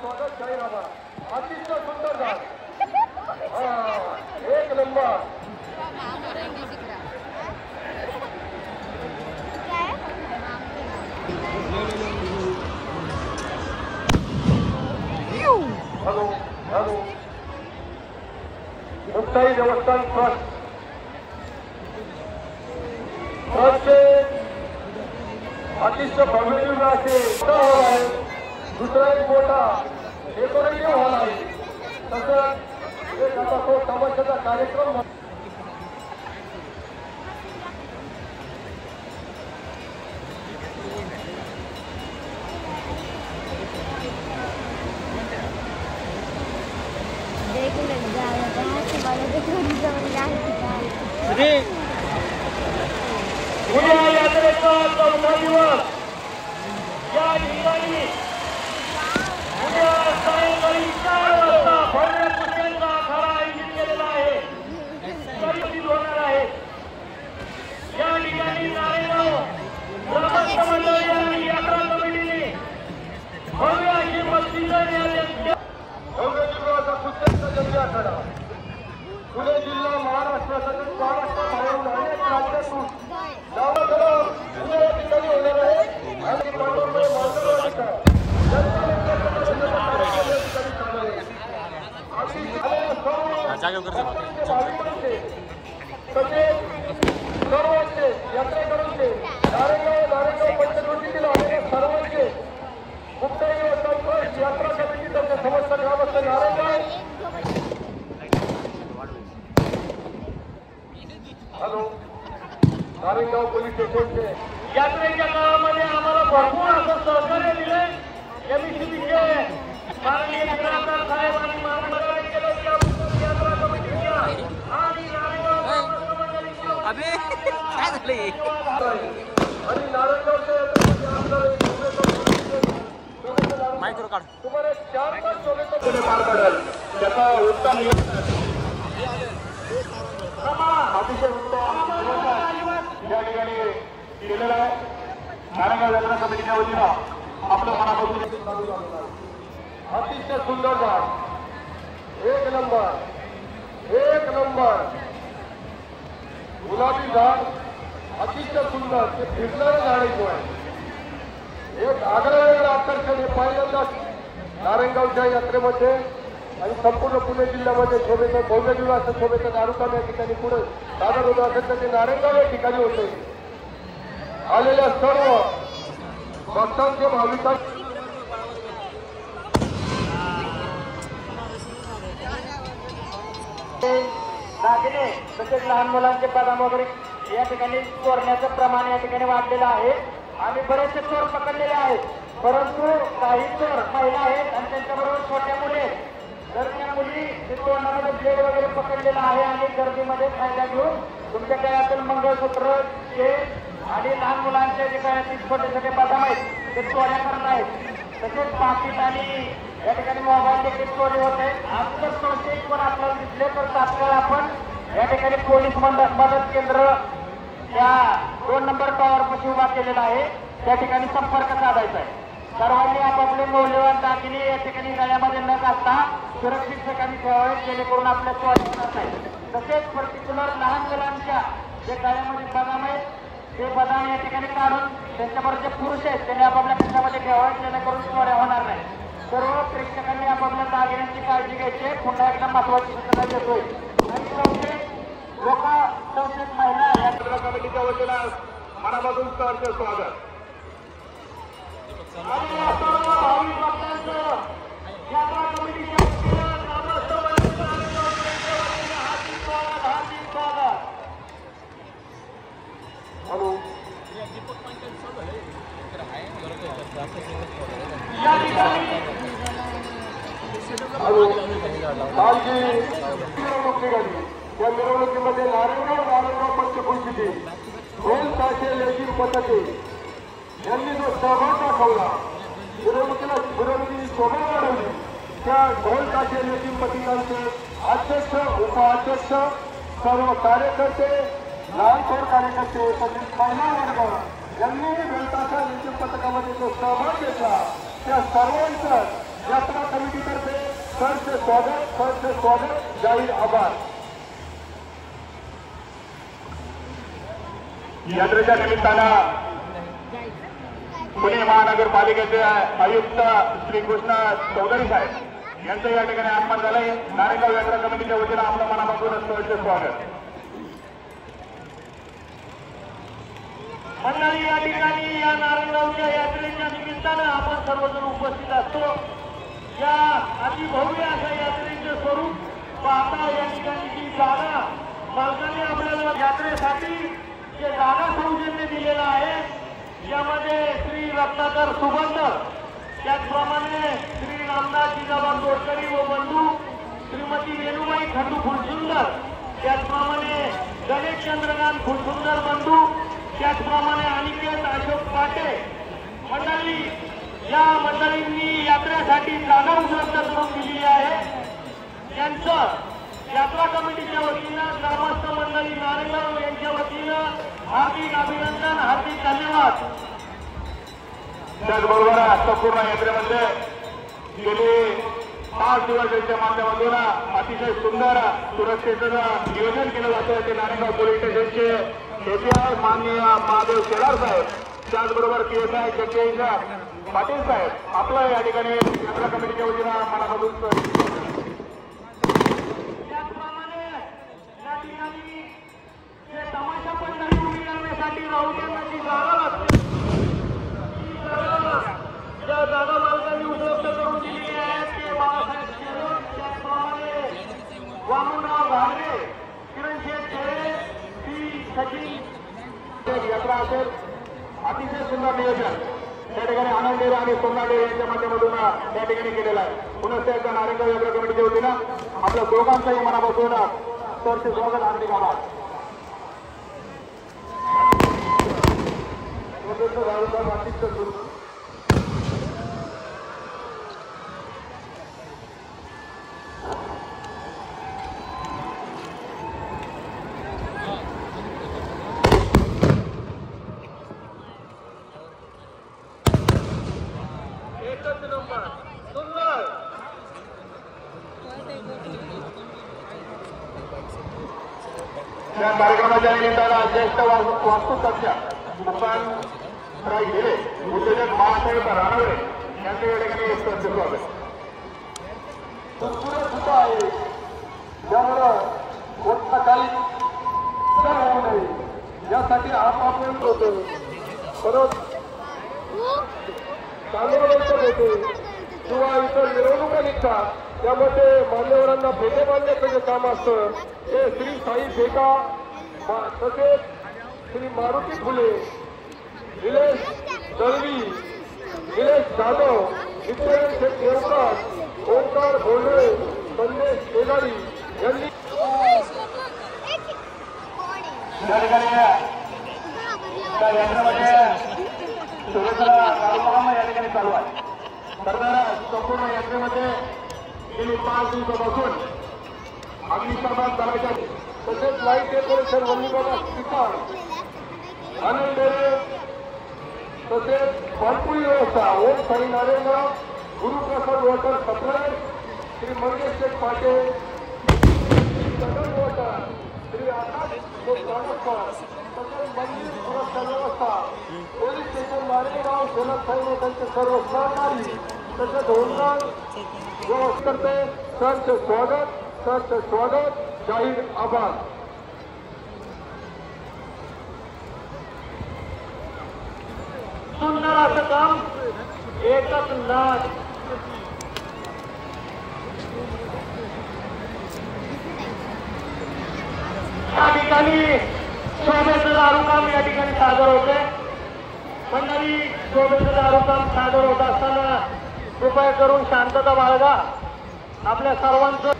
स्वागत जाहीरनामा अतिशय सुंदर झाड एक नंबर हॅलो हॅलो मुक्ताई देवस्थान ट्रस्टचे अतिशय भव्य असे आहे दुसरा एक मोठा डेकोरेटिव्ह हॉल आहे तसंच एक आता तो तमाशाचा कार्यक्रम उद्या यात्रेचा 4था दिवस या ठिकाणी उद्या सायंकाळी 4 वाजता भव्य पुष्पांचा आखाडा आयोजित केलेला आहे परिचित होणार आहे या ठिकाणी नारायणगाव ग्रामस्थ मंडळी आणि यात्रा कमिटीने भव्य अशी मस्ती भव्य दिवसाचा पुष्पांचा जंगी आखाडा पुणे जिल्हा महाराष्ट्रासाठी महाराष्ट्राबाहेरून अनेक राज्यातून उद्या या ठिकाणी होणार आहे आणि पांडुरंग मार्गदर्शक सर्वांचे यात्रेकरूंचे नारायणगाव पंचकृतीतील आलेल्या सर्वांचे मुक्ताई देवस्थान ट्रस्ट यात्रा समिती त्यांच्या समस्त ग्रामस्थ नारायणगाव हॅलो नारायणगाव पोलीस स्टेशनचे यात्रेच्या काळामध्ये आम्हाला भरपूर असं सहकार्य दिले एमसीबीचे माननीय जिल्हाधिकारी साहेब आणि मार्गदर्शन केलं त्याबद्दल यात्रा कमिटीच्या आणि नारायणगावचे तुम्हाला 4-5 शोभेचे पार पडेल त्याचा उत्तम अतिशय उत्तम या ठिकाणी केलेला आहे नारायणगाव यात्रा कमिटीच्या वतीनं आपलं मनापासून अतिशय सुंदर झाड एक नंबर गुलाबी झाड अतिशय सुंदर ते फिरणारं झाड आहे एक आगळं वेगळं आकर्षण हे पहिल्यांदाच नारायणगावच्या यात्रेमध्ये आणि संपूर्ण पुणे जिल्ह्यामध्ये शोभेचं भव्य दिवस शोभेचं दारुकाम या ठिकाणी पुढे सादर होत असेल तर ते नारायणगाव या ठिकाणी होते आलेल्या सर्व भक्तांचे भाविकां दागिने तसेच लहान मुलांचे बदाम वगैरे या ठिकाणी चोरण्याचं प्रमाण या ठिकाणी वाढलेलं आहे आम्ही बरेचसे चोर पकडलेले आहेत परंतु काही चोर महिला आहेत आणि त्यांच्याबरोबर छोट्या मुली आहेत तर त्या मुली तोंडामध्ये ब्लेड वगैरे पकडलेला आहे आणि गर्दीमध्ये फायदा घेऊन तुमच्या गळ्यातील मंगळसूत्र चेन आणि लहान मुलांचे जे गळ्यातील छोटे छोटे बदाम आहेत ते चोऱ्या करत आहेत तसेच पाकिट आणि या ठिकाणी मोबाईल देखील चोरी होत आहे आज जर संशयित कोण आपल्याला दिसले तर तात्काळ आपण या ठिकाणी पोलीस मदत केंद्र या 2 नंबर टॉवरपाशी उभा केलेला आहे त्या ठिकाणी संपर्क साधायचा आहे सर्वांनी आपापले मौल्यवान दागिने या ठिकाणी गळ्यामध्ये न घालता सुरक्षित ठिकाणी ठेवावे जेणेकरून आपल्या चोरी होणार नाही तसेच पर्टिक्युलर लहान मुलांच्या जे गळ्यामध्ये बदाम आहेत ते बदाम या ठिकाणी काढून त्यांच्याबरोबर जे पुरुष आहेत त्यांनी आपापल्या खिशामध्ये ठेवावे जेणेकरून चोऱ्या होणार नाही सर्व प्रेक्षकांनी आपापल्या दागिन्यांची काळजी घ्यायची पुन्हा एकदा महत्वाची सूचना देतोय आणि लोक संशयित महिला या कमिटीच्या वतीनं मनापासून सहर्ष स्वागत आणि या सर्व भाविक भक्तांचं यात्रा कमिटीच्या वतीनं ग्रामस्थ हार्दिक स्वागत हॅलो या ठिकाणी हॅलो कालची मिरवणूक निघाली त्या मिरवणुकीमध्ये नारायणगाव पंचकृती ढोल ताशे लेझीम पथके यांनी जो सहभाग दाखवला मिरवणुकीची शोभा वाढवली त्या ढोल ताशे लेझीम पथकांचे अध्यक्ष उपाध्यक्ष सर्व कार्यकर्ते लहानथोर कार्यकर्ते तसेच महिला वर्ग यांनी ढोल ताशा लेझीम पथकामध्ये जो सहभाग घेतला त्या सर्वांचं यात्रा कमिटीतर्फे सरचे स्वागत जाहीर आभार. यात्रेच्या निमित्तानं पुणे महानगरपालिकेचे आयुक्त श्री कृष्ण चौधरी साहेब यांचं या ठिकाणी आगमन झालंय. नारायणगाव यात्रा कमिटीच्या वतीनं आपलं मनापासून सहर्ष स्वागत. मंडळी, या ठिकाणी या नारायणगावच्या यात्रेच्या निमित्तानं आपण सर्वजण उपस्थित असतो. या अतिभव्य अशा यात्रेचे स्वरूप पाहता या ठिकाणी जी जागा मालकाने आपल्याला यात्रेसाठी जे जागा सौजन्य दिलेलं आहे यामध्ये श्री रत्नाकर सुगंध, त्याचप्रमाणे श्री रामदास जिजाबाई तोडकरी व बंधू श्रीमती वेणुबाई खंडू फुलसुंदर, त्याचप्रमाणे गणेश चंद्रकांत फुलसुंदर बंधू, त्याचप्रमाणे अनिकेत अशोक पाटे मंडळी, या मंडळींनी यात्रेसाठी जागा उपलब्ध करून दिलेली आहे. त्यांचं यात्रा कमिटीच्या वतीनं ग्रामस्थ मंडळी नारायणगाव यांच्या वतीनं हार्दिक अभिनंदन, हार्दिक धन्यवाद. त्याचबरोबर संपूर्ण यात्रेमध्ये गेली 5 दिवसांच्या माध्यमातून अतिशय सुंदर सुरक्षेचं नियोजन केलं जातं. ते नारायणगाव पोलीस स्टेशनचे एसीआय माननीय महादेव शेलार साहेब, त्याचबरोबर PSI जगदीश पाटील साहेब आपलं या ठिकाणी यात्रा कमिटीच्या वतीनं मनापासून. त्याचप्रमाणे या ठिकाणी जे तमाशा मंडळी उभी करण्यासाठी राहुट्यांची जागा लागते, ती ज्या जागा मालकांनी उपलब्ध करून दिलेली आहे ते बाळासाहेब शेरोट, त्याचप्रमाणे वामनराव घागरे, किरणशेठ खेळे, श्री सचिन यात्रा असेल. अतिशय सुंदर नियोजन त्या ठिकाणी आनंद डेरे आणि सोमनाथ डेरे यांच्या माध्यमातून त्या ठिकाणी केलेलं आहे. पुन्हा एकदा नारायणगाव यात्रा कमिटीच्या वतीनं आपल्या दोघांचाही मनापासून सरचे स्वागत, हार्दिक आभार. या कार्यक्रमाच्या निमित्तानं ज्येष्ठ वास्तुतज्ञ दुकान राहिले उद्योजक बाळासाहेब रानडे यांचे या ठिकाणी स्वागत. सुद्धा आहे त्यामुळं कोणता काही होऊ नये यासाठी आपण होतो. परत चांगलं होते किंवा इतर मिरवणुका निघतात त्यामध्ये मान्यवरांना भेटे बांधण्याचं जे काम असतं ते श्री साई फेका, तसेच श्री मारुती फुले, निलेश दळवी, निलेश जाधव, विद्यारायण शेठ देवकर, ओंकार भोंडळे, संदेश शेजारी यांनी या ठिकाणी यात्रेमध्ये कार्यक्रम या ठिकाणी चालू आहे. तर संपूर्ण यात्रेमध्ये गेली 5 दिवसापासून अग्निशमन दलाच्या तसेच लाईट डेकोरेशन वल्लीबाबा स्पीकर, आनंद डेरे तसेच भरपूर व्यवस्था ओम साई नारायणगाव, गुरुप्रसाद वॉटर सप्लाय, श्री मंगेश शेठ पाटे, वॉटर, श्री आकाश तसेच मंदिर सुरक्षा व्यवस्था, पोलीस स्टेशन नारायणगाव, सोलत साई व त्यांचे सर्व सहकारी तसेच होमगार्ड व्यवस्थेतर्फे सरचे स्वागत, जाहीर आभार. सुंदर असं काम, एकच नाच. या ठिकाणी शोभेचं दारूकाम या ठिकाणी सादर होते. मंडळी, शोभेचं दारूकाम सादर होत असताना कृपया करून शांतता बाळगा. आपल्या सर्वांचं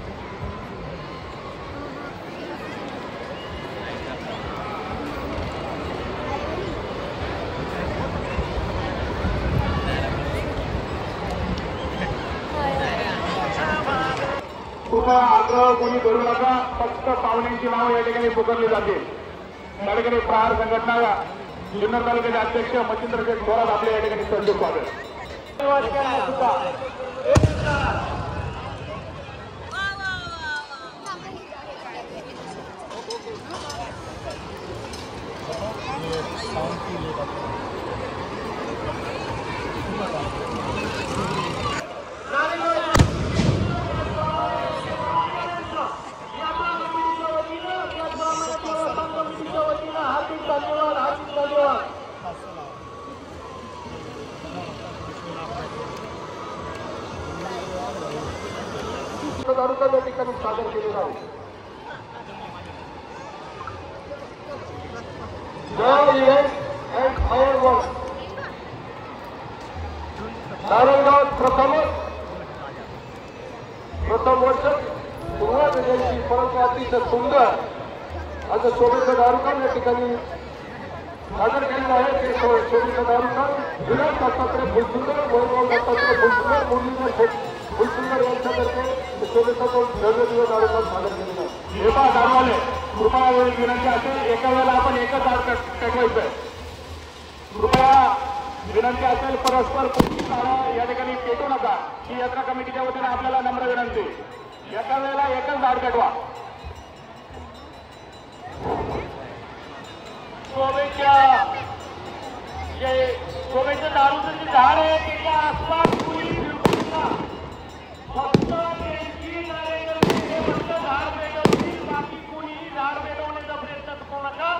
कृपया आग्रह कोणी करू नका. फक्त पाहुण्यांची नावं या ठिकाणी पुकारली जातील. या ठिकाणी प्रहार संघटना जुन्नर तालुक्याचे अध्यक्ष मच्छिंद्र शेठ थोरात आपल्या या ठिकाणी सहर्ष स्वागत. तालुका या ठिकाणी सादर केलेला आहे. नारायणगाव प्रथम वर्ष सुरुवात झाली, परंतु अतिशय सुंदर असं शोभेचं दारुकाम या ठिकाणी सादर केलेलं आहे. ते शोभेचं दारुकाम विराट दत्तात्रय फुलसुंदर, वैभव दत्तात्रय फुलसुंदर, मुरलीधर फुलसुंदर यांच्यातर्फे शोभेचा तो भव्य दिवस दारुकाम सादर केलेला आहे. हे पहा दारूवाले, कृपया विनंती असेल एका वेळेला आपण एकच दारू पेटवायचंय. कृपया विनंती असेल परस्पर या ठिकाणी पेटू नका. ही यात्रा कमिटीच्या वतीने आपल्याला नम्र विनंती, एका वेळेला एकच दारू पेटवा. शोभेचं दारूचं जे झाड आहे त्याच्या आसपास कुणी फिरकू नका. फक्त त्यांची फक्त झाड पेटवतील, बाकी कोणीही झाड पेटवण्याचा प्रयत्न करू नका,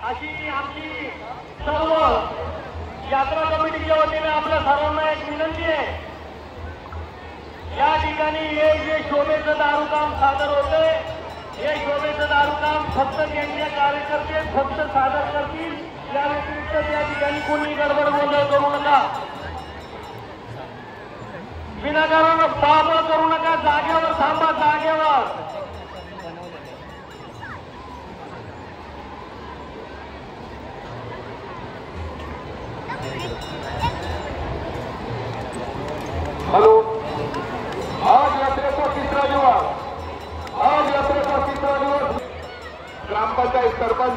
अशी आमची सर्व यात्रा कमिटीच्या वतीने आपल्या सर्वांना एक विनंती आहे. या ठिकाणी हे जे शोभेचं दारूकाम सादर होतंय, हे शोभेचं दारूकाम फक्त त्यांचे कार्यकर्ते फक्त सादर करतील. या व्यतिरिक्त त्या ठिकाणी कोणी गडबड गोंधळ करू नका, विनाकारण बाबळ करू नका. जागेवर थांबा, जागेवर. हॅलो, आज यात्रेचा तिसरा दिवस, ग्रामपंचायत सरपंच